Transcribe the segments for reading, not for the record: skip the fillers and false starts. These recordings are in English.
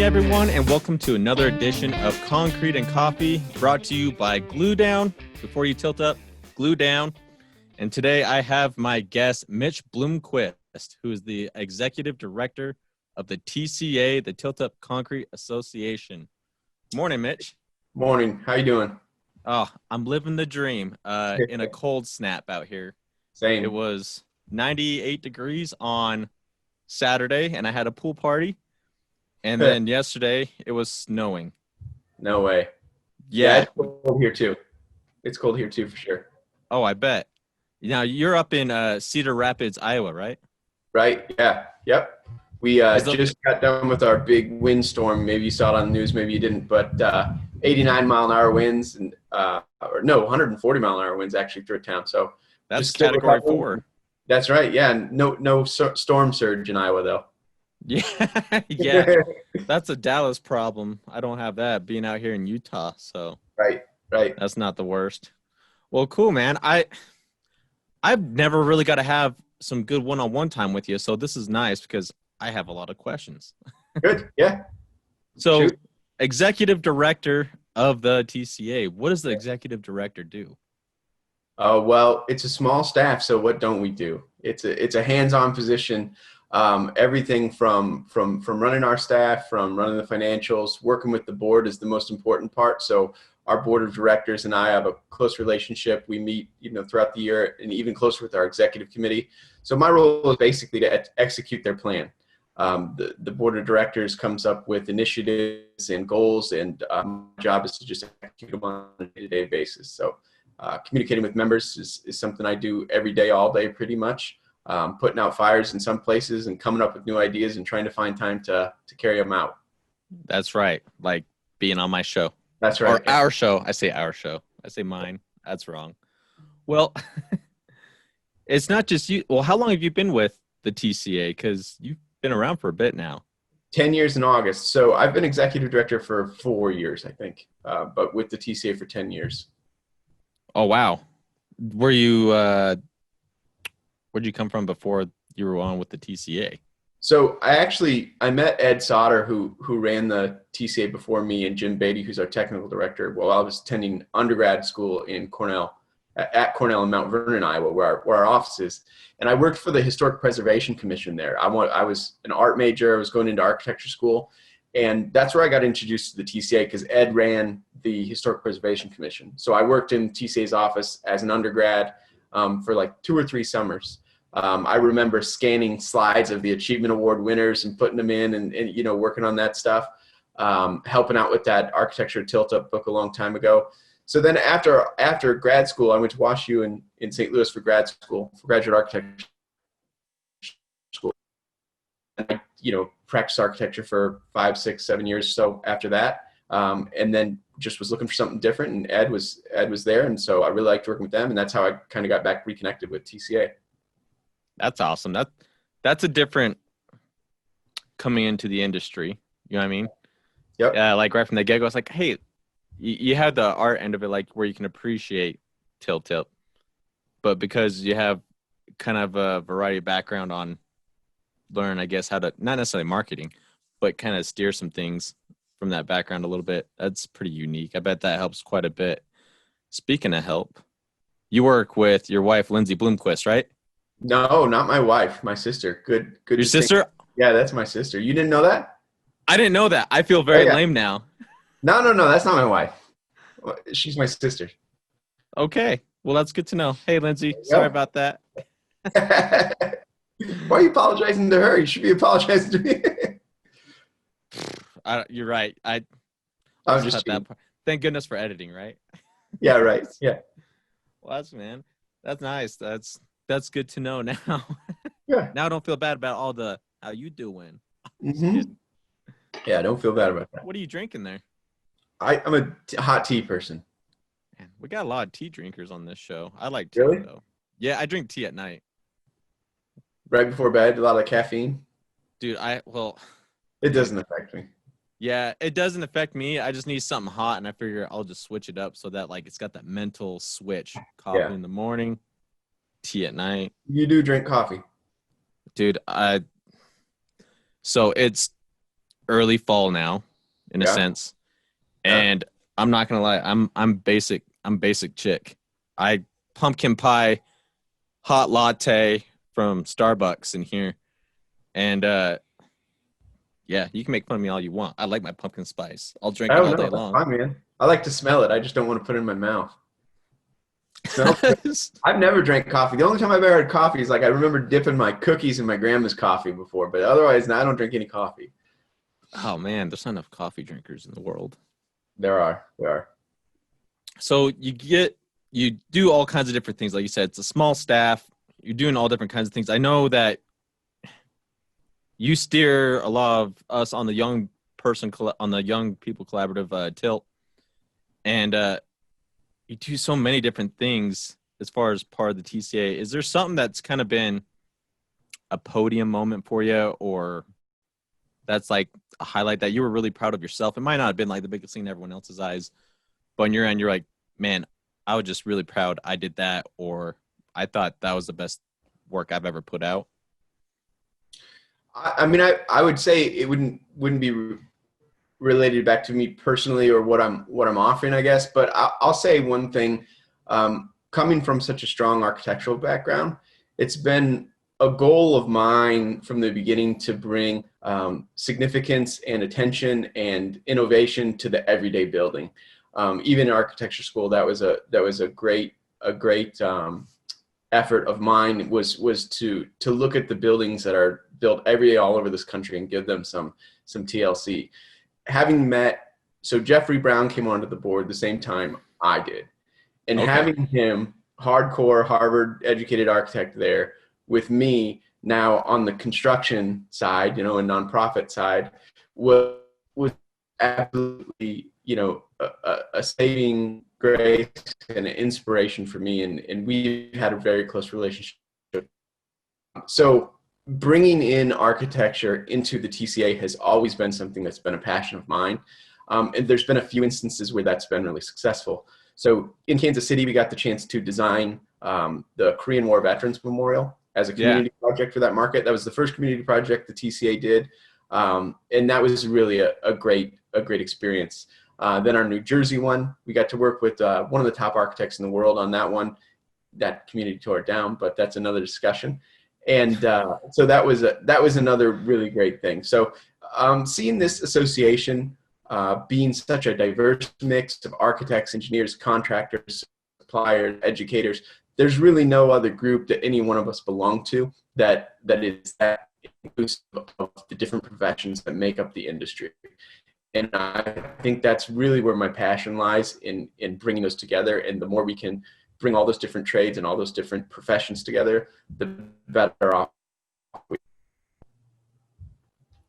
everyone, and welcome to another edition of Concrete and Coffee, brought to you by Glue Down. Before you tilt up, glue down. And today I have my guest, Mitch Bloomquist, who is the executive director of the TCA, the Tilt Up Concrete Association. Morning, Mitch. Morning. How you doing? Oh, I'm living the dream in a cold snap out here. Same. It was 98 degrees on Saturday, and I had a pool party. And then yesterday, it was snowing. No way. Yeah. It's cold here too. It's cold here too, for sure. Oh, I bet. Now, you're up in Cedar Rapids, Iowa, right? Right? Yeah. Yep. We just got done with our big windstorm. Maybe you saw it on the news, maybe you didn't. But 89-mile-an-hour winds and 140-mile-an-hour winds actually through town. So that's Category 4. That's right. Yeah. No storm surge in Iowa though. Yeah. That's a Dallas problem. I don't have that being out here in Utah. So right. That's not the worst. Well, cool, man. I've never really got to have some good one-on-one time with you. So this is nice because I have a lot of questions. Good. Yeah. So Shoot. Executive director of the TCA, what does the executive director do? Well, it's a small staff. So what don't we do? It's a hands-on position. Everything from running our staff, from running the financials, working with the board is the most important part. So our board of directors and I have a close relationship. We meet, throughout the year, and even closer with our executive committee. So my role is basically to execute their plan. The board of directors comes up with initiatives and goals, and my job is to just execute them on a day-to-day basis. So communicating with members is something I do every day, all day, pretty much. Putting out fires in some places and coming up with new ideas and trying to find time to carry them out. That's right. Like being on my show. That's right. Or our show. I say our show. I say mine. That's wrong. Well, it's not just you. Well, how long have you been with the TCA? Because you've been around for a bit now. 10 years in August. So I've been executive director for 4 years, I think, but with the TCA for 10 years. Oh, wow. Were you where'd you come from before you were on with the TCA? So I met Ed Sauter, who ran the TCA before me, and Jim Beatty, who's our technical director, while I was attending undergrad school in Cornell, at Cornell in Mount Vernon, Iowa, where our office is. And I worked for the Historic Preservation Commission there. I was an art major. I was going into architecture school. And that's where I got introduced to the TCA, because Ed ran the Historic Preservation Commission. So I worked in TCA's office as an undergrad for like 2 or 3 summers. I remember scanning slides of the Achievement Award winners and putting them in and working on that stuff, helping out with that Architecture Tilt-Up book a long time ago. So then after grad school, I went to WashU in St. Louis for graduate architecture school. And I, practiced architecture for 5, 6, 7 years or so after that. And then just was looking for something different, and Ed was there. And so I really liked working with them, and that's how I kind of got back reconnected with TCA. That's awesome. That's a different coming into the industry. You know what I mean? Yep. Yeah. Like right from the get-go, it's like, hey, you have the art end of it, like where you can appreciate tilt, but because you have kind of a variety of background on learn, I guess, how to not necessarily marketing, but kind of steer some things from that background a little bit. That's pretty unique. I bet that helps quite a bit. Speaking of help, you work with your wife, Lindsay Bloomquist, right? No, not my wife, my sister. Good. Your sister? Yeah, that's my sister. You didn't know that? I didn't know that. I feel very lame now. No, that's not my wife. She's my sister. Okay. Well, that's good to know. Hey, Lindsay, sorry about that. Why are you apologizing to her? You should be apologizing to me. You're right. I'm just cut that part. Thank goodness for editing, right? Yeah, right. Yeah. Well, that's nice. That's good to know now. Yeah. Now I don't feel bad about all the how you doing. Mm-hmm. Yeah, I don't feel bad about that. What are you drinking there? I'm a hot tea person. Man, we got a lot of tea drinkers on this show. I like tea, though. Yeah, I drink tea at night. Right before bed, a lot of caffeine. Dude, it doesn't affect me. Yeah, it doesn't affect me. I just need something hot, and I figure I'll just switch it up so that like it's got that mental switch. Coffee in the morning, tea at night. You do drink coffee? Dude, so it's early fall now, in a Yeah. sense. Yeah. And I'm not gonna lie, I'm basic. I'm basic chick. I pumpkin pie hot latte from Starbucks in here, and yeah, you can make fun of me all you want. I like my pumpkin spice. I'll drink it Oh all no, day that's long. fine, man. I like to smell it. I just don't want to put it in my mouth. Smells good. I've never drank coffee. The only time I've ever had coffee is like I remember dipping my cookies in my grandma's coffee before, but otherwise, no, I don't drink any coffee. Oh man, there's not enough coffee drinkers in the world. There are. There are. So you do all kinds of different things. Like you said, it's a small staff. You're doing all different kinds of things. I know that you steer a lot of us on the on the young people collaborative tilt, and you do so many different things as far as part of the TCA. Is there something that's kind of been a podium moment for you, or that's like a highlight that you were really proud of yourself? It might not have been like the biggest thing in everyone else's eyes, but on your end, you're like, man, I was just really proud I did that, or I thought that was the best work I've ever put out. I mean, I would say it wouldn't be related back to me personally or what I'm offering, I guess. But I'll say one thing. Coming from such a strong architectural background, it's been a goal of mine from the beginning to bring significance and attention and innovation to the everyday building. Even in architecture school, that was a great effort of mine was to look at the buildings that are built every day all over this country and give them some TLC. Having met, so Jeffrey Brown came onto the board the same time I did, and Okay. having him, hardcore Harvard educated architect, there with me now on the construction side, a nonprofit side, was absolutely, a saving grace and an inspiration for me, and we've had a very close relationship. So bringing in architecture into the TCA has always been something that's been a passion of mine. And there's been a few instances where that's been really successful. So in Kansas City, we got the chance to design the Korean War Veterans Memorial as a Yeah. community project for that market. That was the first community project the TCA did. And that was really a great experience. Then our New Jersey one, we got to work with one of the top architects in the world on that one. That community tore it down, but that's another discussion. And so that was another really great thing. So seeing this association being such a diverse mix of architects, engineers, contractors, suppliers, educators, there's really no other group that any one of us belong to that is that inclusive of the different professions that make up the industry. And I think that's really where my passion lies in bringing those together. And the more we can bring all those different trades and all those different professions together, the better off.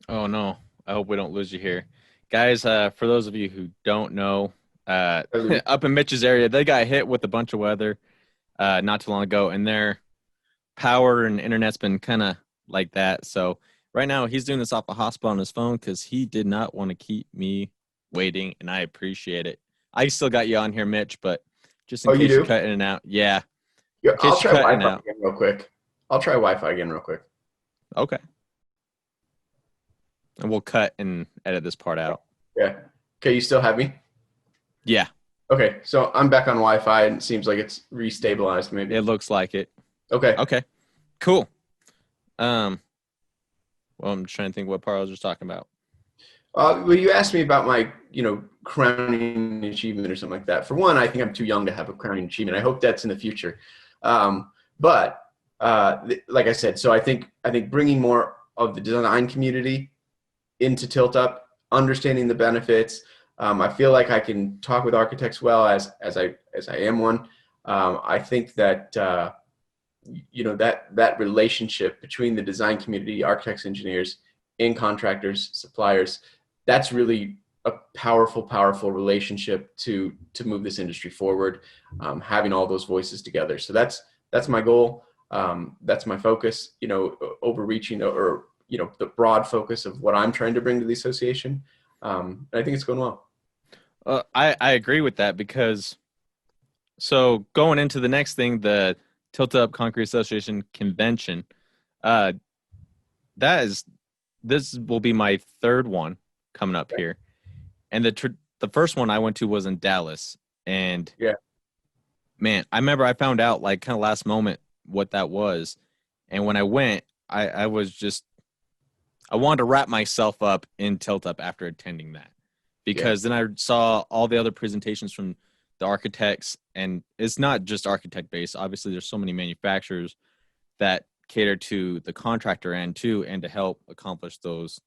Oh no, I hope we don't lose you here, guys. For those of you who don't know, up in Mitch's area, they got hit with a bunch of weather not too long ago, and their power and internet's been kind of like that. So right now he's doing this off a hotspot on his phone because he did not want to keep me waiting, and I appreciate it. I still got you on here, Mitch, but just in Oh, you case you do? cut in and out. Yeah, Yeah, in I'll case you try cut in and Wi-Fi out. again real quick. Okay. And we'll cut and edit this part out. Yeah. Okay, you still have me? Yeah, Okay, so I'm back on Wi-Fi and it seems like it's restabilized maybe. it looks like it. Okay. Okay, cool. Well, I'm trying to think what part I was just talking about. Well, you asked me about my, crowning achievement or something like that. For one, I think I'm too young to have a crowning achievement. I hope that's in the future. But like I said, so I think bringing more of the design community into Tilt Up, understanding the benefits. I feel like I can talk with architects well as I am one. I think that that relationship between the design community, architects, engineers, and contractors, suppliers, that's really a powerful relationship to move this industry forward. Having all those voices together. So that's my goal. That's my focus. Overreaching or the broad focus of what I'm trying to bring to the association. And I think it's going well. I agree with that because so going into the next thing, the Tilt Up Concrete Association convention, this will be my third one. coming up here. And the first one I went to was in Dallas. And Yeah. man, I remember I found out like kind of last moment what that was. And when I went, I was just, I wanted to wrap myself up in Tilt Up after attending that, because then I saw all the other presentations from the architects, and it's not just architect based. Obviously, there's so many manufacturers that cater to the contractor end too, and to help accomplish those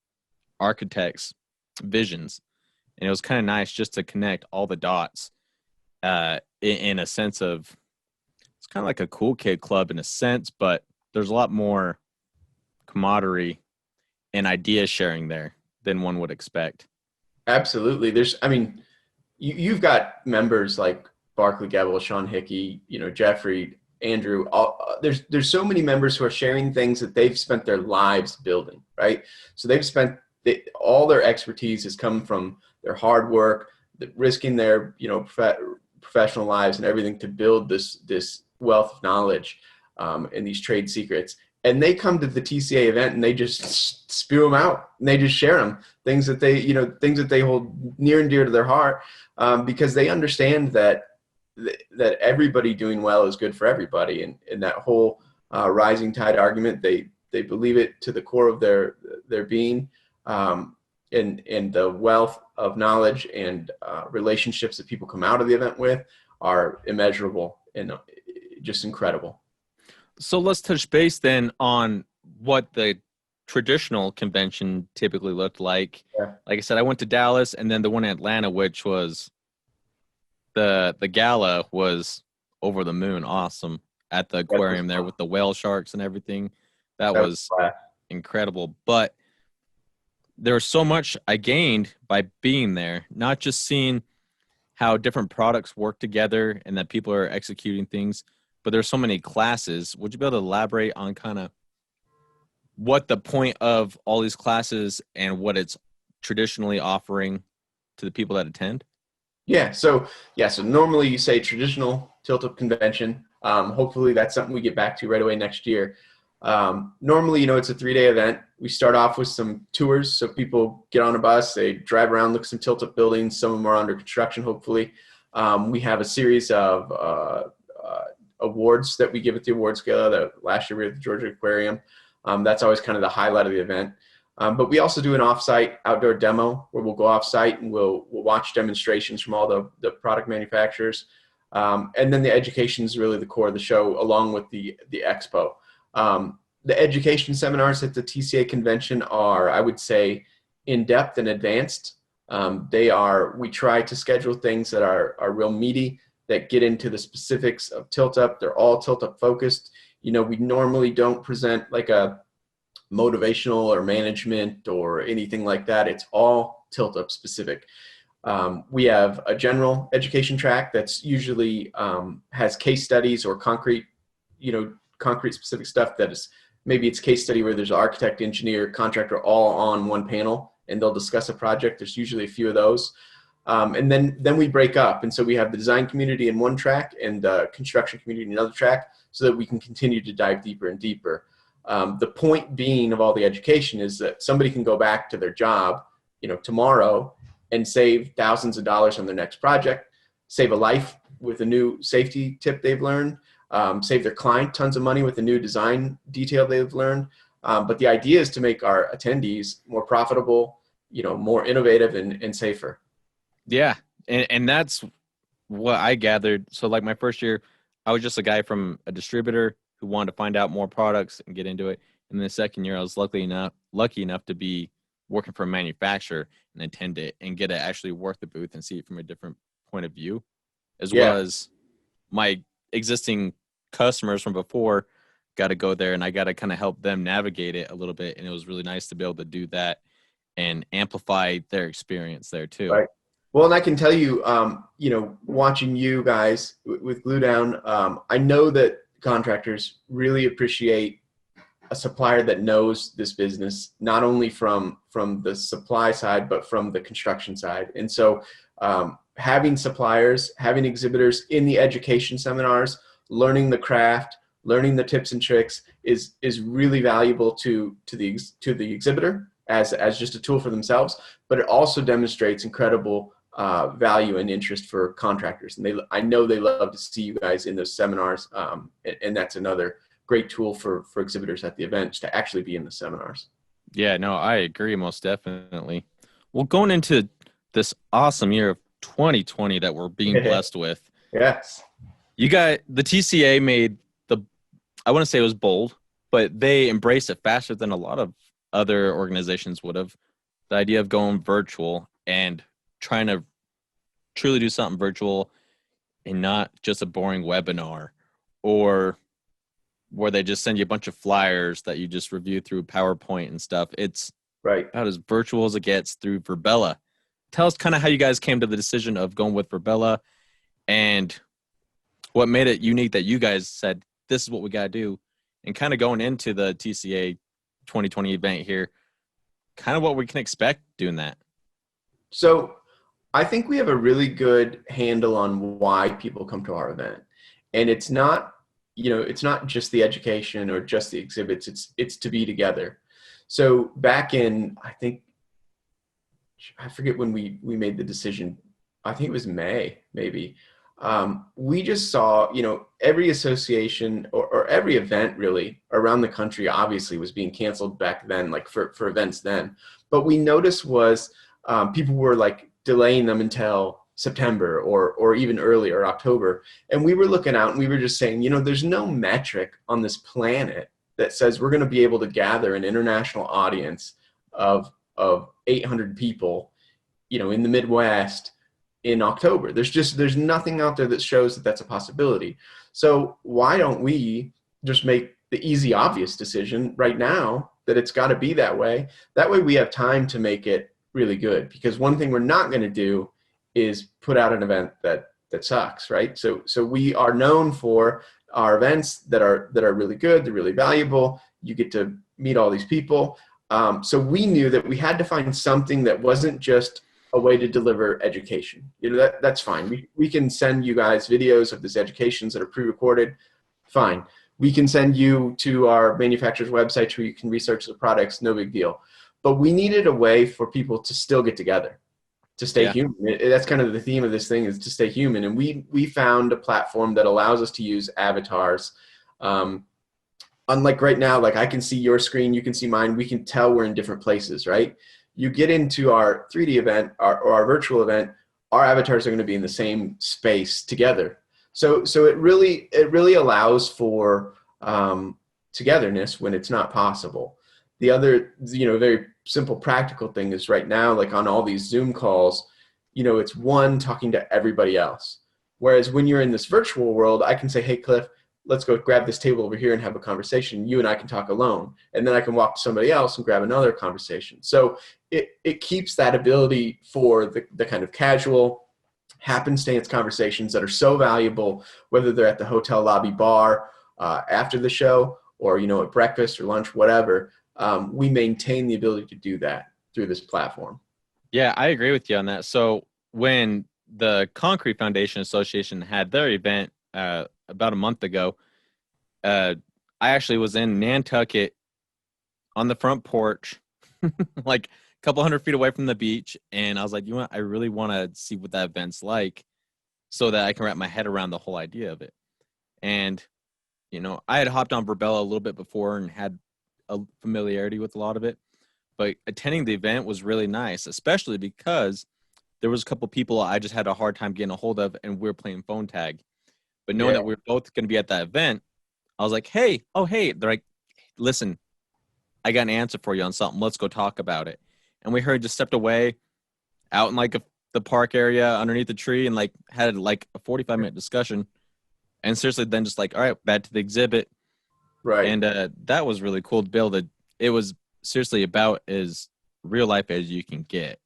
architects' visions. And it was kind of nice just to connect all the dots in a sense of, it's kind of like a cool kid club in a sense, but there's a lot more camaraderie and idea sharing there than one would expect. Absolutely. I mean, you've got members like Barclay Gebel, Sean Hickey, Jeffrey, Andrew. There's so many members who are sharing things that they've spent their lives building, right? So they've spent all their expertise has come from their hard work, risking their professional lives and everything to build this wealth of knowledge and these trade secrets. And they come to the TCA event and they just spew them out, and they just share them, things that they hold near and dear to their heart, because they understand that everybody doing well is good for everybody. And that whole rising tide argument, they believe it to the core of their being, and the wealth of knowledge and relationships that people come out of the event with are immeasurable and just incredible. So let's touch base then on what the traditional convention typically looked like. Yeah. Like I said, I went to Dallas, and then the one in Atlanta, which was the gala, was over the moon awesome at the aquarium there with the whale sharks and everything. That was incredible. But there was so much I gained by being there, not just seeing how different products work together and that people are executing things, but there's so many classes. Would you be able to elaborate on kind of what the point of all these classes and what it's traditionally offering to the people that attend? Yeah. So normally you say traditional Tilt-Up convention. Hopefully that's something we get back to right away next year. Normally, it's a 3-day event. We start off with some tours. So people get on a bus, they drive around, look at some Tilt-Up buildings. Some of them are under construction, hopefully. We have a series of awards that we give at the awards gala. That last year we were at the Georgia Aquarium. That's always kind of the highlight of the event. But we also do an off-site outdoor demo where we'll go off-site and we'll watch demonstrations from all the product manufacturers. And then the education is really the core of the show, along with the expo. The education seminars at the TCA convention are, I would say, in-depth and advanced. We try to schedule things that are real meaty, that get into the specifics of Tilt-Up. They're all Tilt-Up focused. We normally don't present like a motivational or management or anything like that. It's all Tilt-Up specific. We have a general education track that's usually has case studies or concrete specific stuff that is, maybe it's case study where there's an architect, engineer, contractor all on one panel and they'll discuss a project. There's usually a few of those. And then we break up. And so we have the design community in one track and the construction community in another track, so that we can continue to dive deeper and deeper. The point being of all the education is that somebody can go back to their job, tomorrow and save thousands of dollars on their next project, save a life with a new safety tip they've learned, save their client tons of money with a new design detail they've learned. But the idea is to make our attendees more profitable, more innovative and safer. Yeah. And that's what I gathered. So like my first year, I was just a guy from a distributor who wanted to find out more products and get into it. And then the second year, I was lucky enough to be working for a manufacturer and attend it and get to actually work the booth and see it from a different point of view, as well as my existing customers from before got to go there, and I got to kind of help them navigate it a little bit. And it was really nice to be able to do that and amplify their experience there too. Right. Well, and I can tell you, watching you guys with Glue Down, I know that contractors really appreciate a supplier that knows this business, not only from the supply side, but from the construction side. And so having suppliers, having exhibitors in the education seminars, learning the craft, learning the tips and tricks is really valuable to the exhibitor as just a tool for themselves, but it also demonstrates incredible value and interest for contractors. And I know they love to see you guys in those seminars. And that's another great tool for exhibitors at the events to actually be in the seminars. Yeah, no, I agree most definitely. Well, going into this awesome year of 2020 that we're being blessed with, Yes. you got the TCA made I wouldn't say it was bold, but they embraced it faster than a lot of other organizations would have. The idea of going virtual and trying to truly do something virtual and not just a boring webinar or where they just send you a bunch of flyers that you just review through PowerPoint and stuff. It's right. about as virtual as it gets through Verbella. Tell us kind of how you guys came to the decision of going with Verbella and what made it unique that you guys said, this is what we got to do. And kind of going into the TCA 2020 event here, kind of what we can expect doing that. So I think we have a really good handle on why people come to our event. And it's not, it's not just the education or just the exhibits, it's to be together. So back in, I forget when we made the decision, I think it was May, maybe. We just saw, every association or every event really around the country obviously was being canceled back then, like for events then. But we noticed was people were like delaying them until September or even earlier, October. And we were looking out and we were just saying, there's no metric on this planet that says we're going to be able to gather an international audience of 800 people, in the Midwest in October. There's nothing out there that shows that that's a possibility. So why don't we just make the easy, obvious decision right now that it's got to be that way? That way we have time to make it really good, because one thing we're not going to do is put out an event that sucks, right? So we are known for our events that are really good, they're really valuable. You get to meet all these people. So we knew that we had to find something that wasn't just a way to deliver education. That's fine. We can send you guys videos of these educations that are pre-recorded. Fine. We can send you to our manufacturer's website where you can research the products. No big deal. But we needed a way for people to still get together, to stay human. That's kind of the theme of this thing, is to stay human. And we found a platform that allows us to use avatars. Unlike right now, like I can see your screen, you can see mine, we can tell we're in different places, right? You get into our 3D event or our virtual event, our avatars are going to be in the same space together. So it really allows for togetherness when it's not possible. The other, very simple practical thing is right now, like on all these Zoom calls, it's one talking to everybody else. Whereas when you're in this virtual world, I can say, hey, Cliff, let's go grab this table over here and have a conversation. You and I can talk alone. And then I can walk to somebody else and grab another conversation. So it keeps that ability for the kind of casual happenstance conversations that are so valuable, whether they're at the hotel lobby bar after the show or, at breakfast or lunch, whatever. We maintain the ability to do that through this platform. Yeah, I agree with you on that. So when the Concrete Foundation Association had their event about a month ago, I actually was in Nantucket on the front porch, like a couple 100 feet away from the beach. And I was like, I really want to see what that event's like so that I can wrap my head around the whole idea of it. And, I had hopped on Verbella a little bit before and had a familiarity with a lot of it, but attending the event was really nice, especially because there was a couple people I just had a hard time getting a hold of and we were playing phone tag. But knowing that we were both going to be at that event, I was like, hey. They're like, listen, I got an answer for you on something. Let's go talk about it. And we just stepped away out in like the park area underneath the tree and like had like a 45-minute discussion. And seriously, then just like, all right, back to the exhibit. Right. And that was really cool to be able to, it was seriously about as real life as you can get.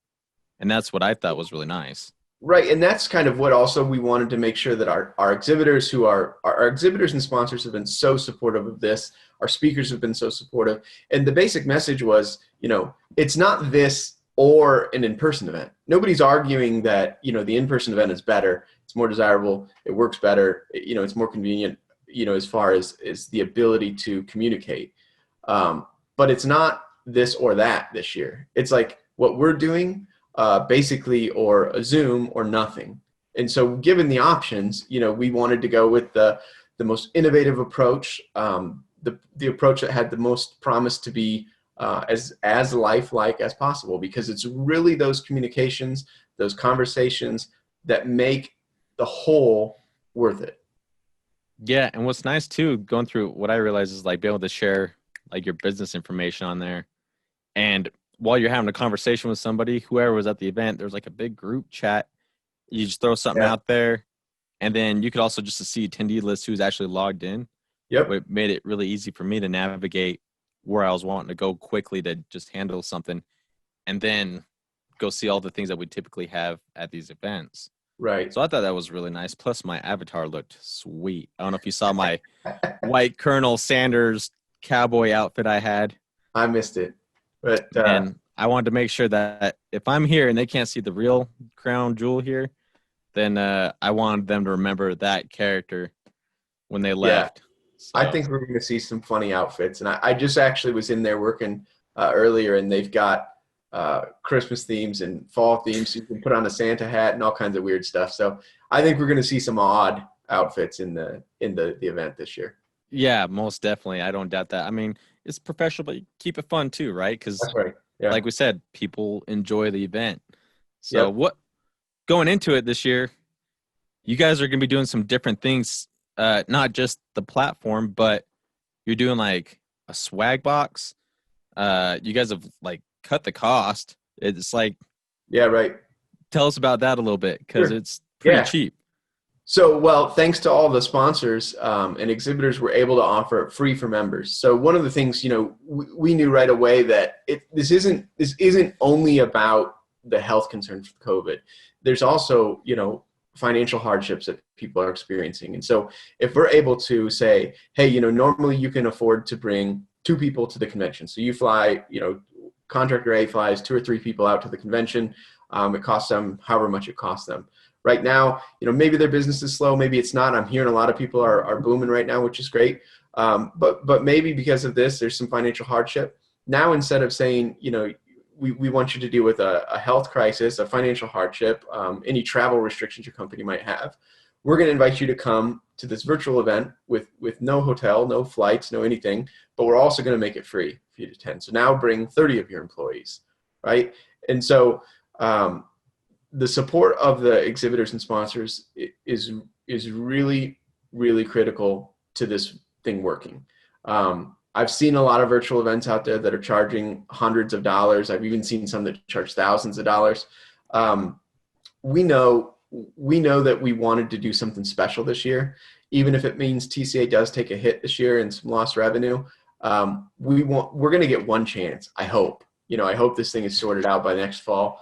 And that's what I thought was really nice. Right, and that's kind of what also we wanted to make sure that our exhibitors our exhibitors and sponsors have been so supportive of this. Our speakers have been so supportive. And the basic message was, it's not this or an in-person event. Nobody's arguing that, the in-person event is better. It's more desirable. It works better. It's more convenient, as far as the ability to communicate. But it's not this or that this year. It's like what we're doing, basically, or a Zoom or nothing. And so given the options, we wanted to go with the most innovative approach, the approach that had the most promise to be as lifelike as possible, because it's really those communications, those conversations that make the whole worth it. Yeah, and what's nice too, going through what I realize is like being able to share like your business information on there. And while you're having a conversation with somebody, whoever was at the event, there's like a big group chat. You just throw something Yeah. out there, and then you could also just see attendee list who's actually logged in. Yep. It made it really easy for me to navigate where I was wanting to go quickly to just handle something, and then go see all the things that we typically have at these events. Right. So I thought that was really nice. Plus, my avatar looked sweet. I don't know if you saw my white Colonel Sanders cowboy outfit I had. I missed it, but And I wanted to make sure that if I'm here and they can't see the real crown jewel here, then I wanted them to remember that character when they left. So. I think we're going to see some funny outfits. And I just actually was in there working earlier, and they've got Christmas themes and fall themes. So you can put on a Santa hat and all kinds of weird stuff. So I think we're going to see some odd outfits in the event this year. Yeah, most definitely. I don't doubt that. I mean, it's professional, but you keep it fun too, right? Because that's right. Yeah. Like we said, people enjoy the event. So what going into it this year, you guys are going to be doing some different things, not just the platform, but you're doing like a swag box. You guys have like cut the cost. It's like, yeah, right. Tell us about that a little bit, because it's pretty cheap. So, well, thanks to all the sponsors and exhibitors, we're able to offer it free for members. So one of the things, we knew right away that this isn't only about the health concerns for COVID. There's also, financial hardships that people are experiencing. And so if we're able to say, hey, normally you can afford to bring 2 people to the convention. So you fly, contractor A flies 2 or 3 people out to the convention. It costs them however much it costs them. Right now, maybe their business is slow, maybe it's not. I'm hearing a lot of people are booming right now, which is great. But maybe because of this, there's some financial hardship. Now, instead of saying, we want you to deal with a health crisis, a financial hardship, any travel restrictions your company might have, we're going to invite you to come to this virtual event with no hotel, no flights, no anything, but we're also going to make it free for you to attend. So now bring 30 of your employees, right? And so, the support of the exhibitors and sponsors is really, really critical to this thing working. I've seen a lot of virtual events out there that are charging hundreds of dollars. I've even seen some that charge thousands of dollars. We know that we wanted to do something special this year, even if it means TCA does take a hit this year and some lost revenue. We're going to get one chance. I hope. I hope this thing is sorted out by next fall.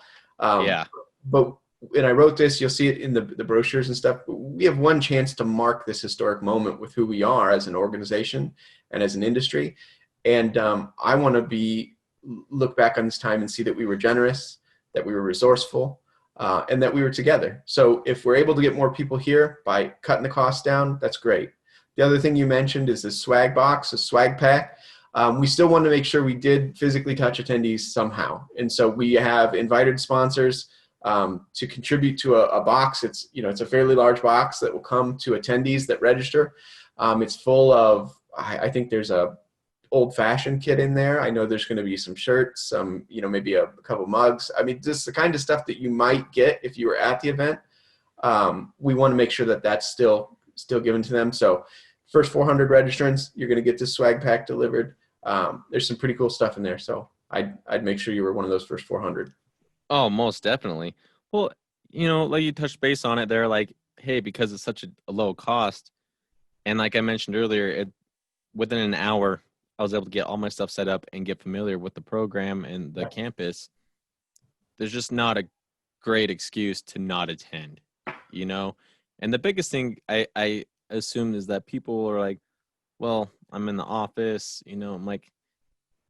But when I wrote this, you'll see it in the brochures and stuff. We have one chance to mark this historic moment with who we are as an organization and as an industry. And I want to look back on this time and see that we were generous, that we were resourceful, and that we were together. So if we're able to get more people here by cutting the costs down, that's great. The other thing you mentioned is the swag box, the swag pack. We still want to make sure we did physically touch attendees somehow. And so we have invited sponsors to contribute to a box. It's a fairly large box that will come to attendees that register. It's full of, I think there's a old-fashioned kit in there. I know there's going to be some shirts, some maybe a couple mugs. I mean, just the kind of stuff that you might get if you were at the event. We want to make sure that that's still given to them. So first 400 registrants, you're going to get this swag pack delivered. There's some pretty cool stuff in there. So I'd make sure you were one of those first 400. Oh, most definitely. Well, like you touched base on it there, like, hey, because it's such a low cost, and like I mentioned earlier, within an hour, I was able to get all my stuff set up and get familiar with the program and the campus. There's just not a great excuse to not attend, And the biggest thing I assume is that people are like, well, I'm in the office, I'm like,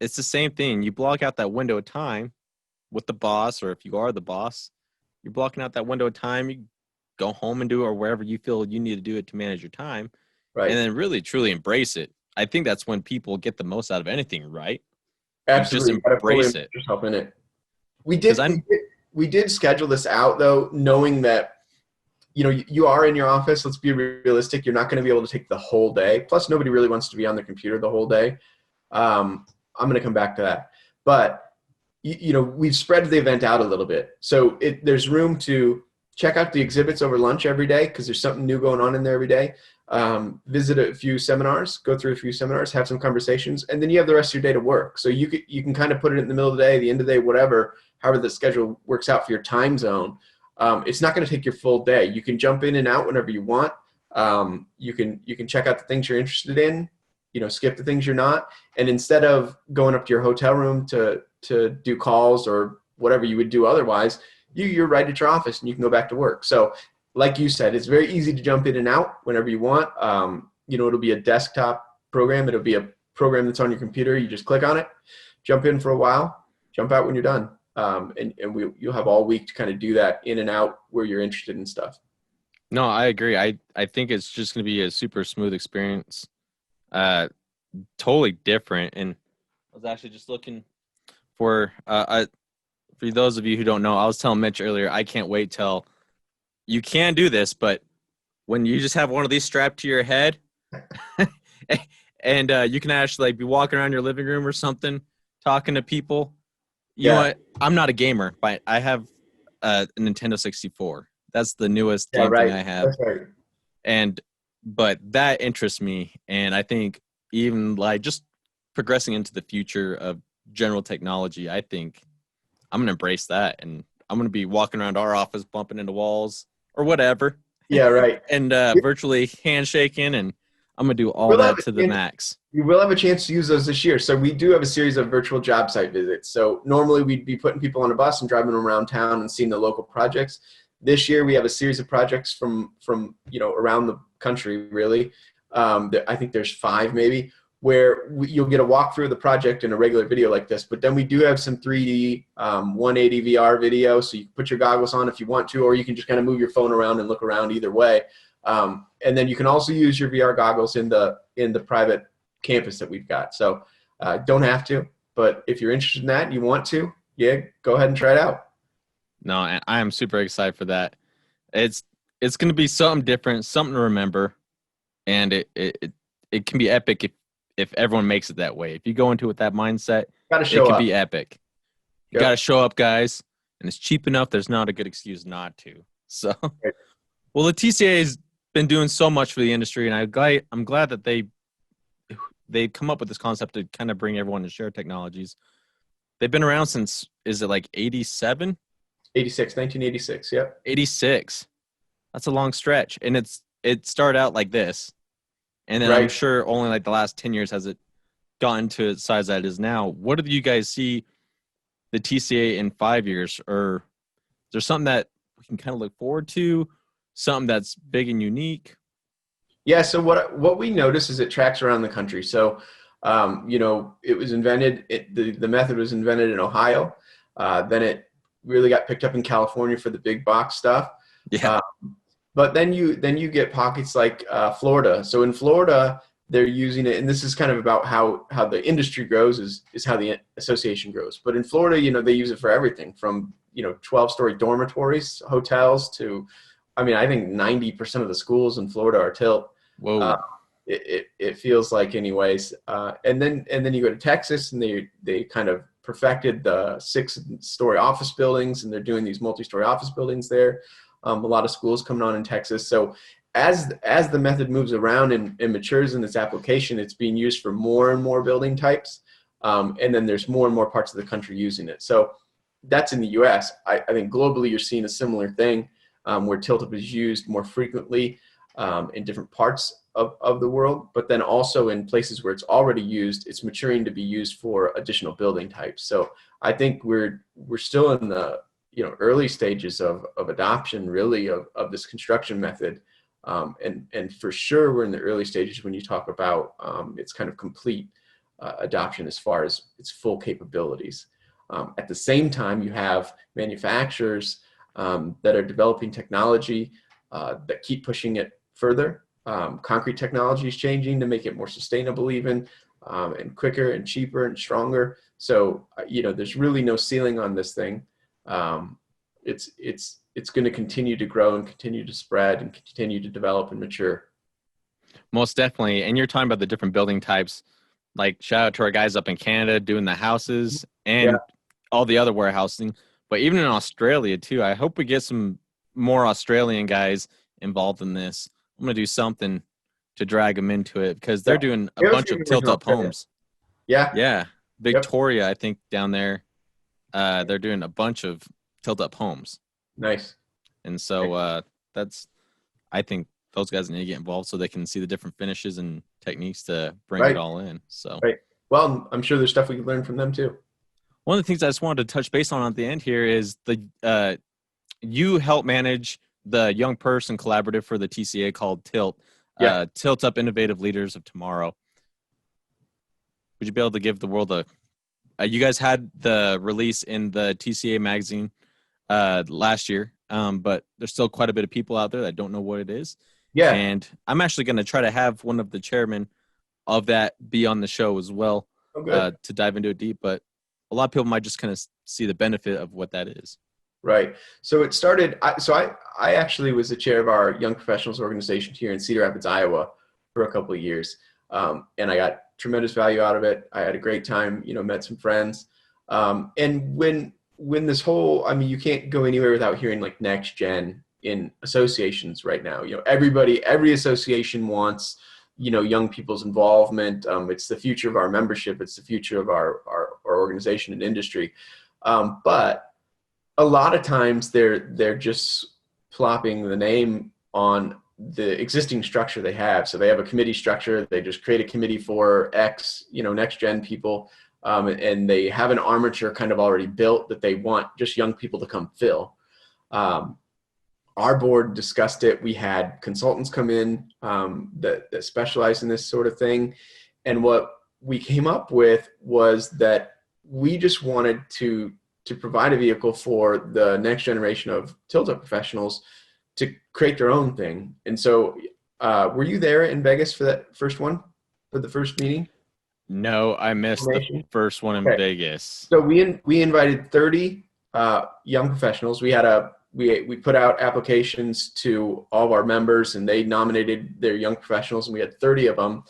it's the same thing. You block out that window of time with the boss, or if you are the boss, you're blocking out that window of time. You go home and do it, or wherever you feel you need to do it to manage your time, right? And then really truly embrace it. I think that's when people get the most out of anything, right? You just Absolutely. You gotta fully embrace immerse it. yourself in it. We Because did, we did, we did schedule this out though, knowing that, you are in your office. Let's be realistic. You're not going to be able to take the whole day. Plus, nobody really wants to be on their computer the whole day. I'm going to come back to that. But, we've spread the event out a little bit. So there's room to check out the exhibits over lunch every day because there's something new going on in there every day. Visit a few seminars, go through a few seminars, have some conversations, and then you have the rest of your day to work. So you can kind of put it in the middle of the day, the end of the day, whatever, however the schedule works out for your time zone. It's not going to take your full day. You can jump in and out whenever you want. You can check out the things you're interested in, skip the things you're not. And instead of going up to your hotel room to do calls or whatever you would do otherwise, you're right at your office and you can go back to work. So like you said, it's very easy to jump in and out whenever you want. It'll be a desktop program. It'll be a program that's on your computer. You just click on it, jump in for a while, jump out when you're done. And you'll have all week to kind of do that in and out where you're interested in stuff. No, I agree. I think it's just going to be a super smooth experience. Totally different. And I was actually just looking for those of you who don't know, I was telling Mitch earlier, I can't wait till you can do this, but when you just have one of these strapped to your head and you can actually be walking around your living room or something, talking to people. You know what? I'm not a gamer, but I have a Nintendo 64. That's the newest game thing I have. That's right. But that interests me, and I think even just progressing into the future of general technology, I think I'm gonna embrace that, and I'm gonna be walking around our office, bumping into walls or whatever. Yeah, right. And virtually handshaking, and I'm gonna do all that to the max. You will have a chance to use those this year. So we do have a series of virtual job site visits. So normally we'd be putting people on a bus and driving them around town and seeing the local projects. This year we have a series of projects from around the country, really. I think there's 5 maybe, where you'll get a walkthrough of the project in a regular video like this. But then we do have some 3D 180 VR video, so you can put your goggles on if you want to, or you can just kind of move your phone around and look around either way. And then you can also use your VR goggles in the private campus that we've got. So don't have to, but if you're interested in that and you want to, yeah, go ahead and try it out. No, and I am super excited for that. It's going to be something different, something to remember, and it can be epic if everyone makes it that way. If you go into it with that mindset, it can be epic. You got to show up, guys, and it's cheap enough. There's not a good excuse not to. So, well, the TCA has been doing so much for the industry, and I'm glad that they've come up with this concept to kind of bring everyone to share technologies. They've been around since, is it like 87? 1986, yep. 86. That's a long stretch. And it started out like this. And then I'm sure only like the last 10 years has it gotten to the size that it is now. What do you guys see the TCA in 5 years? Or is there something that we can kind of look forward to? Something that's big and unique? Yeah, so what we notice is it tracks around the country. So, it was invented, the method was invented in Ohio. Then it really got picked up in California for the big box stuff. Yeah. But then you get pockets like Florida. So in Florida, they're using it, and this is kind of about how the industry grows is how the association grows. But in Florida, they use it for everything from 12-story dormitories, hotels to, I think 90% of the schools in Florida are tilt. Whoa. It feels like, anyways. And then you go to Texas, and they kind of perfected the 6-story office buildings, and they're doing these multi-story office buildings there. A lot of schools coming on in Texas. So as the method moves around and matures in its application, it's being used for more and more building types. And then there's more and more parts of the country using it. So that's in the US. I think globally you're seeing a similar thing where tilt-up is used more frequently in different parts of the world, but then also in places where it's already used, it's maturing to be used for additional building types. So I think we're still in the early stages of adoption, really, of this construction method, and for sure we're in the early stages when you talk about its kind of complete adoption as far as its full capabilities. At the same time, you have manufacturers that are developing technology that keep pushing it further. Concrete technology is changing to make it more sustainable even. and quicker and cheaper and stronger. So, there's really no ceiling on this thing. It's going to continue to grow and continue to spread and continue to develop and mature. Most definitely. And you're talking about the different building types. Like, shout out to our guys up in Canada doing the houses and all the other warehousing. But even in Australia, too, I hope we get some more Australian guys involved in this. I'm going to do something to drag them into it because they're doing a bunch of tilt-up homes. Yeah. Yeah. Victoria, I think, down there, they're doing a bunch of tilt-up homes. Nice. And so I think those guys need to get involved so they can see the different finishes and techniques to bring it all in. So, well, I'm sure there's stuff we can learn from them too. One of the things I just wanted to touch base on at the end here is you help manage the young person collaborative for the TCA called Tilt. Tilt Up Innovative Leaders of Tomorrow. Would you be able to give the world you guys had the release in the TCA magazine last year, but there's still quite a bit of people out there that don't know what it is. Yeah. And I'm actually going to try to have one of the chairmen of that be on the show as well to dive into it deep. But a lot of people might just kind of see the benefit of what that is. Right. So it started, I actually was the chair of our young professionals organization here in Cedar Rapids, Iowa for a couple of years. And I got tremendous value out of it. I had a great time, met some friends. And when this whole, you can't go anywhere without hearing like next gen in associations right now. Every association wants, young people's involvement. It's the future of our membership. It's the future of our organization and industry. But a lot of times they're just plopping the name on the existing structure they have. So they have a committee structure. They just create a committee for X, next gen people. And they have an armature kind of already built that they want just young people to come fill. Our board discussed it. We had consultants come in that specialize in this sort of thing. And what we came up with was that we just wanted to provide a vehicle for the next generation of tilt-up professionals to create their own thing. And so were you there in Vegas for that first one, for the first meeting? No, I missed the first one in Vegas. So we invited 30 young professionals. We put out applications to all of our members, and they nominated their young professionals, and we had 30 of them.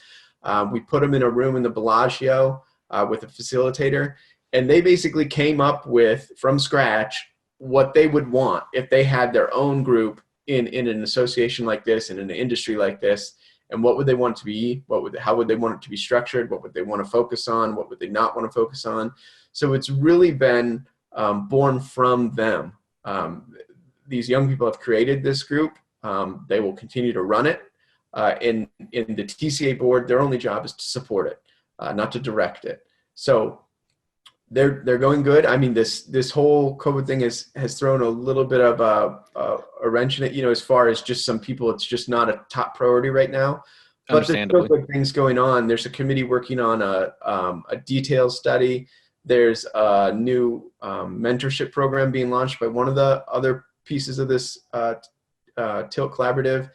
We put them in a room in the Bellagio with a facilitator, and they basically came up with, from scratch, what they would want if they had their own group in an association like this, in an industry like this, and what would they want it to be? How would they want it to be structured? What would they want to focus on? What would they not want to focus on? So it's really been born from them. These young people have created this group. They will continue to run it. In the TCA board, their only job is to support it, not to direct it. So they're going good. This whole COVID thing has thrown a little bit of a wrench in it, as far as just some people, it's just not a top priority right now. But there's still good things going on. There's a committee working on a detailed study. There's a new mentorship program being launched by one of the other pieces of this Tilt Collaborative.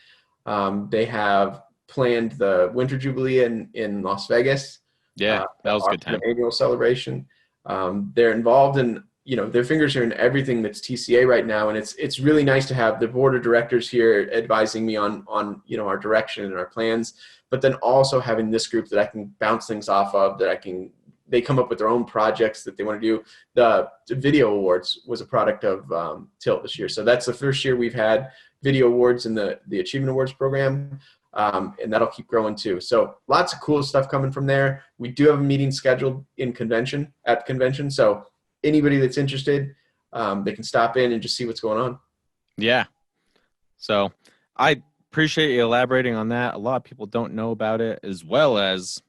They have planned the Winter Jubilee in Las Vegas. Yeah, that was a good time. Annual celebration. They're involved in, their fingers are in everything that's TCA right now. And it's really nice to have the board of directors here advising me on our direction and our plans, but then also having this group that I can bounce things off of, they come up with their own projects that they want to do. The video awards was a product of Tilt this year. So that's the first year we've had video awards in the Achievement Awards program. And that'll keep growing too. So lots of cool stuff coming from there. We do have a meeting scheduled at the convention. So anybody that's interested, they can stop in and just see what's going on. Yeah. So I appreciate you elaborating on that. A lot of people don't know about it, as well as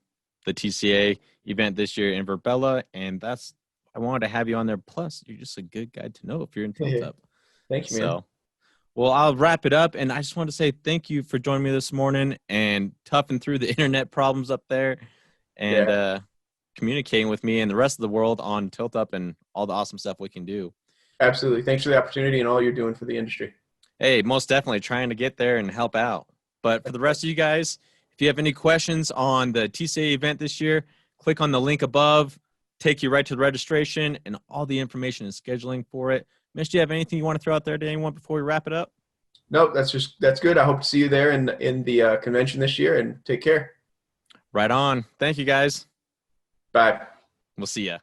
the TCA event this year in Verbella. And I wanted to have you on there. Plus, you're just a good guy to know if you're in Tilt Up. Thank you, man. So, well, I'll wrap it up, and I just want to say thank you for joining me this morning and toughing through the internet problems up there and communicating with me and the rest of the world on Tilt Up and all the awesome stuff we can do. Absolutely. Thanks for the opportunity and all you're doing for the industry. Hey, most definitely trying to get there and help out. But for the rest of you guys, if you have any questions on the TCA event this year, Click on the link above, take you right to the registration and all the information and scheduling for it. Mitch, do you have anything you want to throw out there to anyone before we wrap it up? No, that's good. I hope to see you there in the convention this year, and take care. Right on. Thank you, guys. Bye. We'll see ya.